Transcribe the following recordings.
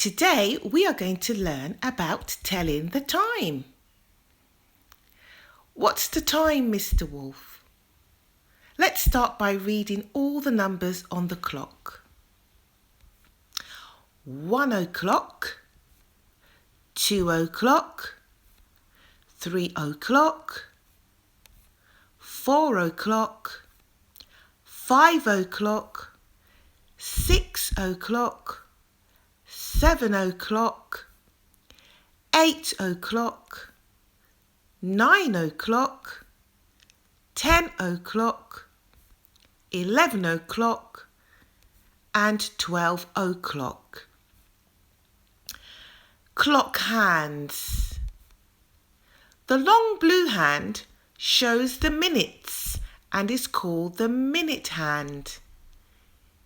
Today we are going to learn about telling the time. What's the time, Mr. Wolf? Let's start by reading all the numbers on the clock. 1 o'clock, 2 o'clock, 3 o'clock, 4 o'clock, 5 o'clock, 6 o'clock, 7 o'clock, 8 o'clock, 9 o'clock, 10 o'clock, 11 o'clock and 12 o'clock. Clock hands. The long blue hand shows the minutes and is called the minute hand.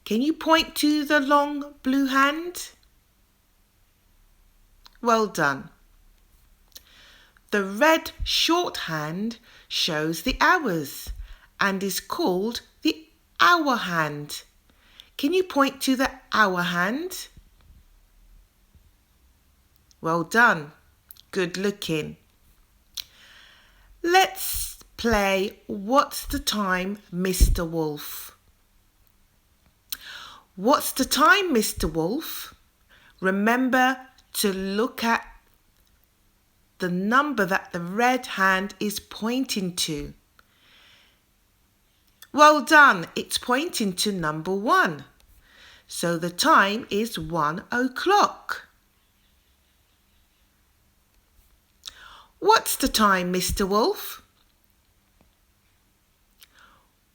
Can you point to the long blue hand? Well done. The red short hand shows the hours and is called the hour hand. Can you point to the hour hand? Well done. Good looking. Let's play What's the Time, Mr. Wolf? What's the time, Mr. Wolf? Remember to look at the number that the red hand is pointing to. Well done, it's pointing to number 1. So the time is 1 o'clock. What's the time, Mr. Wolf?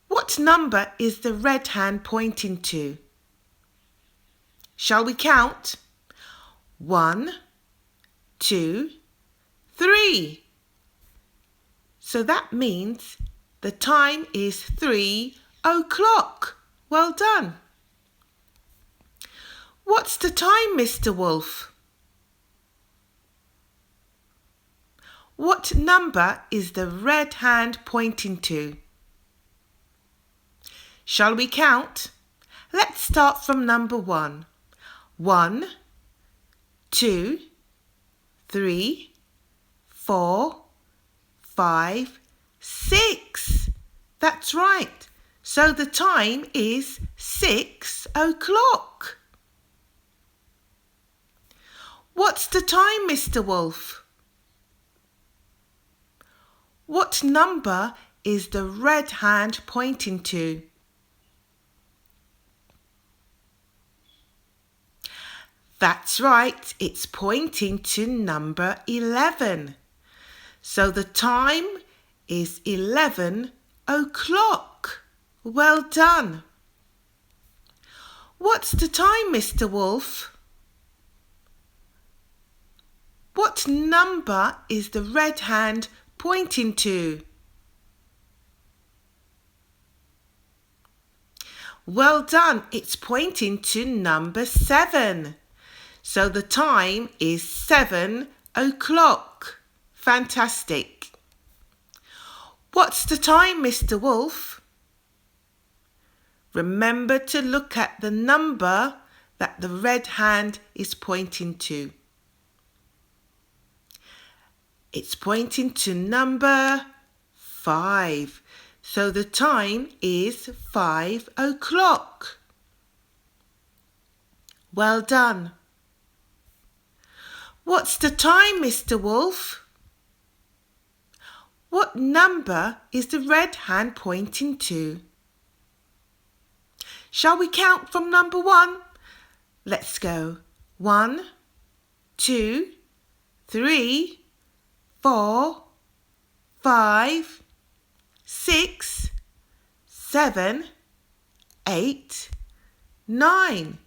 What number is the red hand pointing to? Shall we count? 1, 2, 3. So that means the time is 3 o'clock. Well done. What's the time, Mr. Wolf? What number is the red hand pointing to? Shall we count? Let's start from number 1. 1, 2, 3, 4, 5, 6. That's right. So the time is 6 o'clock. What's the time, Mr. Wolf? What number is the red hand pointing to? That's right, it's pointing to number 11. So the time is 11 o'clock. Well done. What's the time, Mr. Wolf? What number is the red hand pointing to? Well done, it's pointing to number 7. So the time is 7 o'clock. Fantastic. What's the time, Mr. Wolf? Remember to look at the number that the red hand is pointing to. It's pointing to number 5. So the time is 5 o'clock. Well done. What's the time, Mr. Wolf? What number is the red hand pointing to? Shall we count from number 1? Let's go. 1, 2, 3, 4, 5, 6, 7, 8, 9.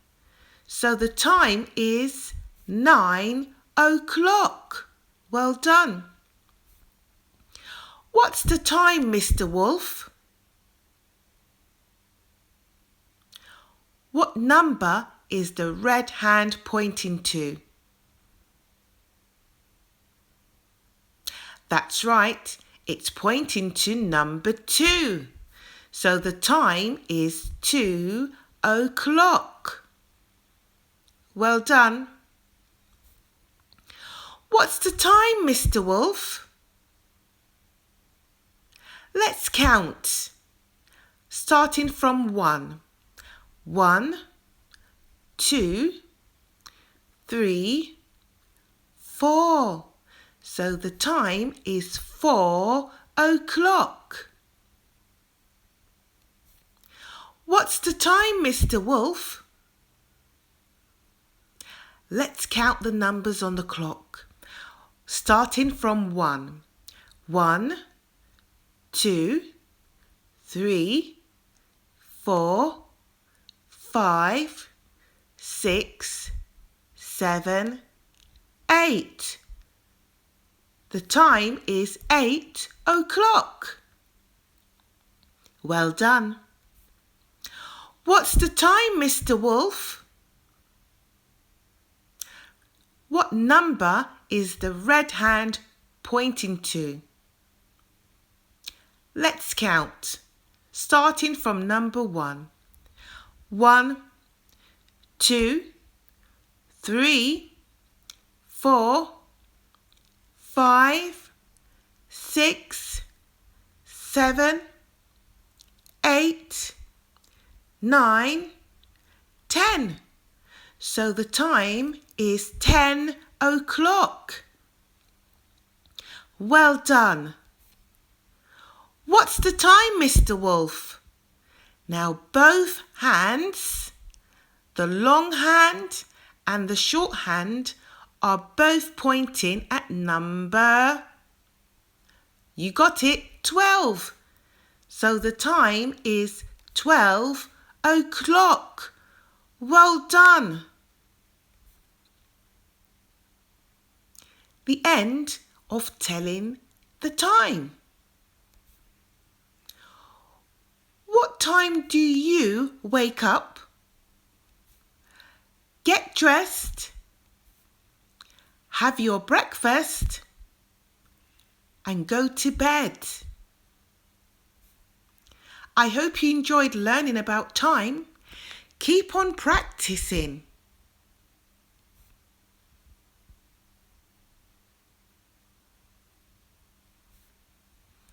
So the time is 9 o'clock. Well done. What's the time, Mr. Wolf? What number is the red hand pointing to? That's right, it's pointing to number 2. So the time is 2 o'clock. Well done. What's the time, Mr. Wolf? Let's count, starting from 1. 1, 2, 3, 4. So the time is 4 o'clock. What's the time, Mr. Wolf? Let's count the numbers on the clock, starting from 1. 1, 2, 3, 4, 5, 6, 7, 8. The time is 8 o'clock. Well done. What's the time, Mr. Wolf? What number is the red hand pointing to? Let's count, starting from number 1. 1, 2, 3, 4, 5, 6, 7, 8, 9, 10. So the time is 10 o'clock. Well done. What's the time, Mr. Wolf? Now both hands, the long hand and the short hand, are both pointing at number, you got it, 12. So the time is 12 o'clock. Well done. The end of telling the time. What time do you wake up, get dressed, have your breakfast, and go to bed? I hope you enjoyed learning about time. Keep on practicing.